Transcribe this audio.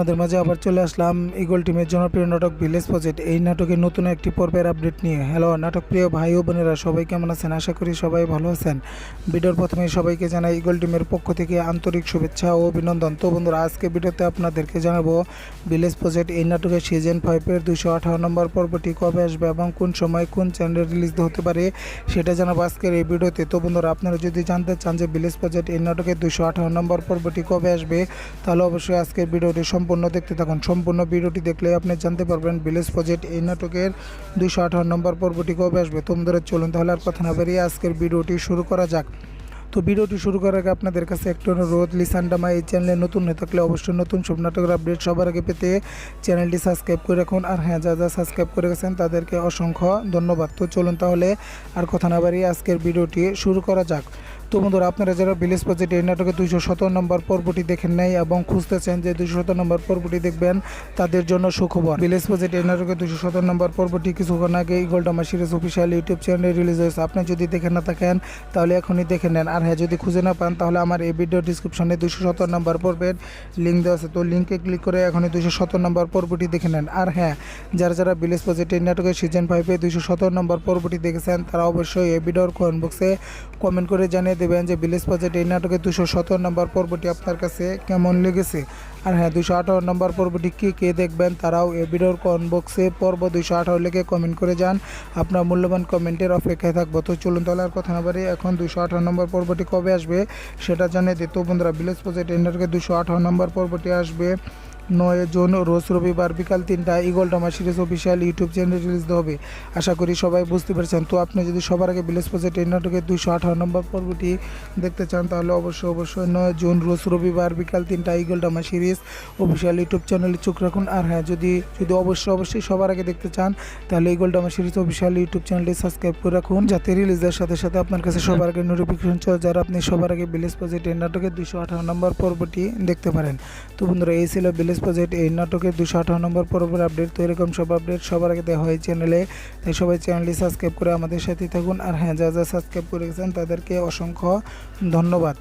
আপনাদের মাঝে আবার চলে আসলাম ইগল টিমের জনপ্রিয় নাটক ভিলেজ প্রজেক্ট। এই নাটকের নতুন একটি পর্বের আপডেট নিয়ে। হ্যালো নাটক প্রিয় ভাই ও বোনেরা, সবাই কেমন আছেন? আশা করি সবাই ভালো আছেন। ভিডিওর প্রথমে সবাইকে জানাই ইগল টিমের পক্ষ থেকে আন্তরিক শুভেচ্ছা ও অভিনন্দন। তো বন্ধুরা, আজকে ভিডিওতে আপনাদেরকে জানাবো ভিলেজ প্রজেক্ট এই নাটকের সিজন 5-এর 218 নম্বর পর্বটি কবে আসবে এবং কোন সময় কোন চ্যানেলে রিলিজ হতে পারে সেটা জানাবো আজকের এই ভিডিওতে। তো বন্ধুরা, আপনারা যদি জানতে চান যে ভিলেজ প্রজেক্ট এই নাটকের 218 নম্বর পর্বটি কবে আসবে, তাহলে অবশ্যই আজকের ভিডিওটি সম্পূর্ণ দেখতে থাকুন। সম্পূর্ণ ভিডিওটি দেখলে আপনি জানতে পারবেন ভিলেজ প্রজেক্ট এই নাটকের 218 নম্বর পর্বটি কবে আসবে। তোমরা চলুন তাহলে আর কথা না বেরিয়ে আজকের ভিডিওটি শুরু করা যাক। তো ভিডিওটি শুরু করার আগে আপনাদের কাছে একটু অনুরোধ, লিসানডামা এই চ্যানেলে নতুন হয়ে থাকলে অবশ্যই নতুন সব নাটকের আপডেট সবার আগে পেতে চ্যানেলটি সাবস্ক্রাইব করে রাখুন। আর হ্যাঁ, যা সাবস্ক্রাইব করে গেছেন তাদেরকে অসংখ্য ধন্যবাদ। তো চলুন তাহলে আর কথা না বাড়িয়ে আজকের ভিডিওটি শুরু করা যাক। তো বন্ধুরা, আপনারা যারা ভিলেজ প্রজেক্ট এই নাটকের 217 নম্বর পর্বটি দেখেন নাই এবং খুঁজতেছেন যে 217 নম্বর পর্বটি দেখবেন, তাদের জন্য সুখবর। ভিলেজ প্রজেক্ট এই নাটকের 217 নম্বর পর্বটি কিছুক্ষণ আগে eagle drama series official YouTube চ্যানেলে রিলিজ হয়েছে। আপনি যদি দেখে না থাকেন তাহলে এখনই দেখে নেন। আর হ্যাঁ, যদি খুঁজে না পান তাহলে আমার এই ভিডিও ডিসক্রিপশনে 217 নম্বর পর্বের লিঙ্ক দেওয়া আছে। তো লিঙ্কে ক্লিক করে এখনই 217 নম্বর পর্বটি দেখে নেন। আর হ্যাঁ, যারা ভিলেজ প্রজেক্ট এই নাটকের সিজন 5-এ 217 নম্বর পর্বটি দেখেছেন তারা অবশ্যই এই ভিডিওর কমেন্ট বক্সে কমেন্ট করে জানিয়ে দেবেন যে ভিলেজ প্রজেক্ট এই নাটকের 217 নম্বর পর্বটি আপনার কাছে কেমন লেগেছে। আর হ্যাঁ, 218 নম্বর পর্বটি কে দেখবেন তারাও এই ভিডিওর কমেন্ট বক্সে পর্ব 218 লিখে কমেন্ট করে যান। আপনার মূল্যবান কমেন্টের অপেক্ষায় থাকবো। তো চলুন তাহলে আর কথা না বাড়িয়ে এখন 218 নম্বর পর্বটি কবে আসবে সেটা জানিয়ে দিই। তো বন্ধুরা, ভিলেজ প্রজেক্ট এই নাটকের 218 নম্বর পর্বটি আসবে 9 জুন রোজ রবিবার বিকাল 3টায় Eagle drama series official YouTube চ্যানেলে রিলিজ হবে। আশা করি সবাই বুঝতে পেরেছেন। তো আপনি যদি সবার আগে ভিলেজ প্রজেক্ট এই নাটকের 218 নম্বর পর্বটি দেখতে চান তাহলে অবশ্যই 9 জুন রোজ রবিবার বিকাল 3টায় Eagle drama series official YouTube চ্যানেলে চোখ রাখুন। আর হ্যাঁ, যদি অবশ্যই সবার আগে দেখতে চান তাহলে eagle drama series official YouTube চ্যানেলটি সাবস্ক্রাইব করে রাখুন, যাতে রিলিজের সাথে সাথে আপনার কাছে সবার আগে নোটিফিকেশন চলে যায়, আপনি সবার আগে ভিলেজ প্রজেক্ট এই নাটকের 218 নম্বর পর্বটি দেখতে পারেন। তো বন্ধুরা, এই ছিল ভিলেজ প্রজেক্ট এই নাটকের 218 নম্বর পর্বের আপডেট। তো এরকম সব আপডেট সবার আগে দেওয়া হয় চ্যানেলে, তাই সবাই চ্যানেলটি সাবস্ক্রাইব করে আমাদের সাথে থাকুন। আর হ্যাঁ, যা সাবস্ক্রাইব করে গেছেন তাদেরকে অসংখ্য ধন্যবাদ।